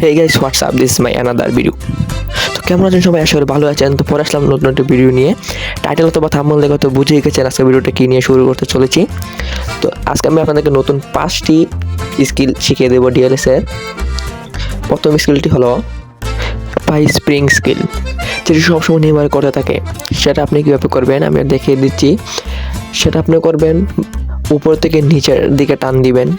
Hey guys, what's up? This is my another video. তো কেমন আছেন সবাই? আশা করি ভালো আছেন। তো পরে আসলাম নতুন একটা ভিডিও নিয়ে। টাইটেল অথবা থাম্বনেল দেখে তো বুঝেই গেছেন আজকে ভিডিওটা কী নিয়ে শুরু করতে চলেছি। তো আজকে আমি আপনাদেরকে নতুন 5টি স্কিল শিখিয়ে দেবো ডিএলএস এর। প্রথম স্কিলটি হলো পাই স্প্রিং স্কিল, যেটি সবসময় নির্ভর করতে থাকে। সেটা আপনি কীভাবে করবেন আমি দেখিয়ে দিচ্ছি। সেটা আপনি করবেন উপর থেকে নিচের দিকে টান দিবেন।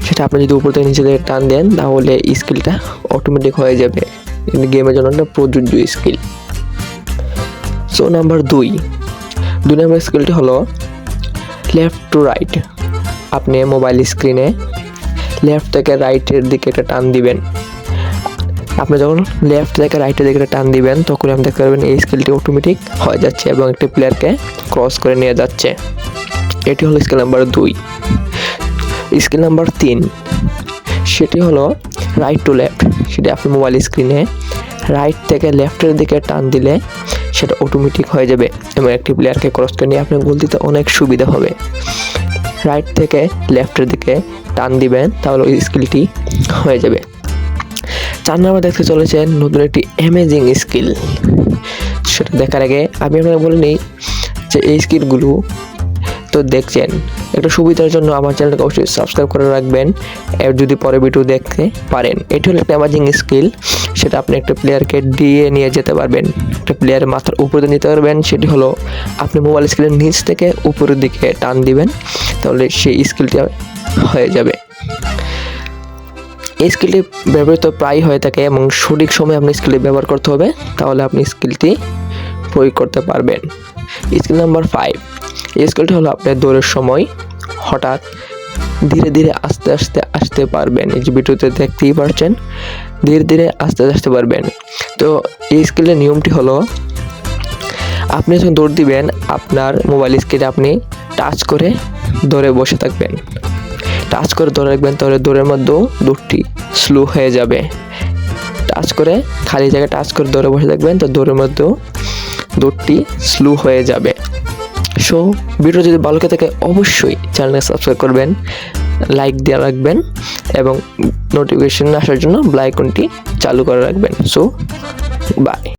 সেটা আপনি যদি উপর থেকে নিচে দিকে টান দেন তাহলে স্কিলটা অটোমেটিক হয়ে যাবে। গেমের জন্য একটা প্রযোজ্য স্কিল। সো নাম্বার 2 নম্বর স্কিলটি হলো লেফট টু রাইট। আপনি মোবাইল স্ক্রিনে লেফট থেকে রাইটের দিকে একটা টান দিবেন। আপনি যখন লেফট থেকে রাইটের দিকে টান দিবেন তখন আপনি দেখতে পারবেন এই স্কিলটি অটোমেটিক হয়ে যাচ্ছে এবং একটি প্লেয়ারকে ক্রস করে নিয়ে যাচ্ছে। এটি হলো স্কিল নাম্বার 2। স্কিল নাম্বার 3 সেটি হলো রাইট টু লেফট। সেটি আপনি মোবাইল স্ক্রিনে রাইট থেকে লেফটের দিকে টান দিলে সেটা অটোমেটিক হয়ে যাবে এবং একটি প্লেয়ারকে ক্রস করে নিয়ে আপনার গোল দিতে অনেক সুবিধা হবে। রাইট থেকে লেফটের দিকে টান দিবেন তাহলে ওই স্কিলটি হয়ে যাবে। 4 নম্বর দেখতে চলেছেন নতুন একটি অ্যামেজিং স্কিল। সেটা দেখার আগে আমি আপনাকে বলে নিই যে এই স্কিলগুলো তো দেখছেন, একটা সুবিধার জন্য আমার চ্যানেলকে অবশ্যই সাবস্ক্রাইব করে রাখবেন যদি পরে ভিডিও দেখতে পারেন। এটি হলো একটা অ্যামেজিং স্কিল। সেটা আপনি একটা প্লেয়ারকে দিয়ে নিয়ে যেতে পারবেন, একটা প্লেয়ারের মাথার উপরে নিতে পারবেন। সেটি হলো আপনি মোবাইল স্ক্রিনের নিচ থেকে উপরের দিকে টান দিবেন তাহলে সেই স্কিলটি হয়ে যাবে। এই স্কিলটি ব্যবহৃত প্রায় হয়ে থাকে এবং সঠিক সময়ে আপনি স্কিলটি ব্যবহার করতে হবে, তাহলে আপনি স্কিলটি প্রয়োগ করতে পারবেন। স্কিল নাম্বার 5 এই স্কিলটি হলো আপনার দৌড়ের সময় হঠাৎ ধীরে ধীরে আস্তে আস্তে আসতে পারবেন। এই যে ভিডিওতে দেখতেই পারছেন ধীরে ধীরে আস্তে আসতে পারবেন। তো এই স্কিলের নিয়মটি হলো আপনি যখন দৌড় দিবেন আপনার মোবাইল স্ক্রিনে আপনি টাচ করে দৌড়ে বসে থাকবেন। টাচ করে ধরে রাখবেন তাহলে দৌড়ের মধ্যেও দৌড়টি স্লো হয়ে যাবে। টাচ করে খালি জায়গায় টাচ করে দৌড়ে বসে থাকবেন তো দৌড়ের মধ্যেও দৌড়টি স্লো হয়ে যাবে। সো ভিডিও যদি ভালো লাগে থাকে অবশ্যই চ্যানেলকে সাবস্ক্রাইব করবেন, লাইক দিয়ে রাখবেন এবং নোটিফিকেশন আসার জন্য বেল আইকনটি চালু করে রাখবেন। So by.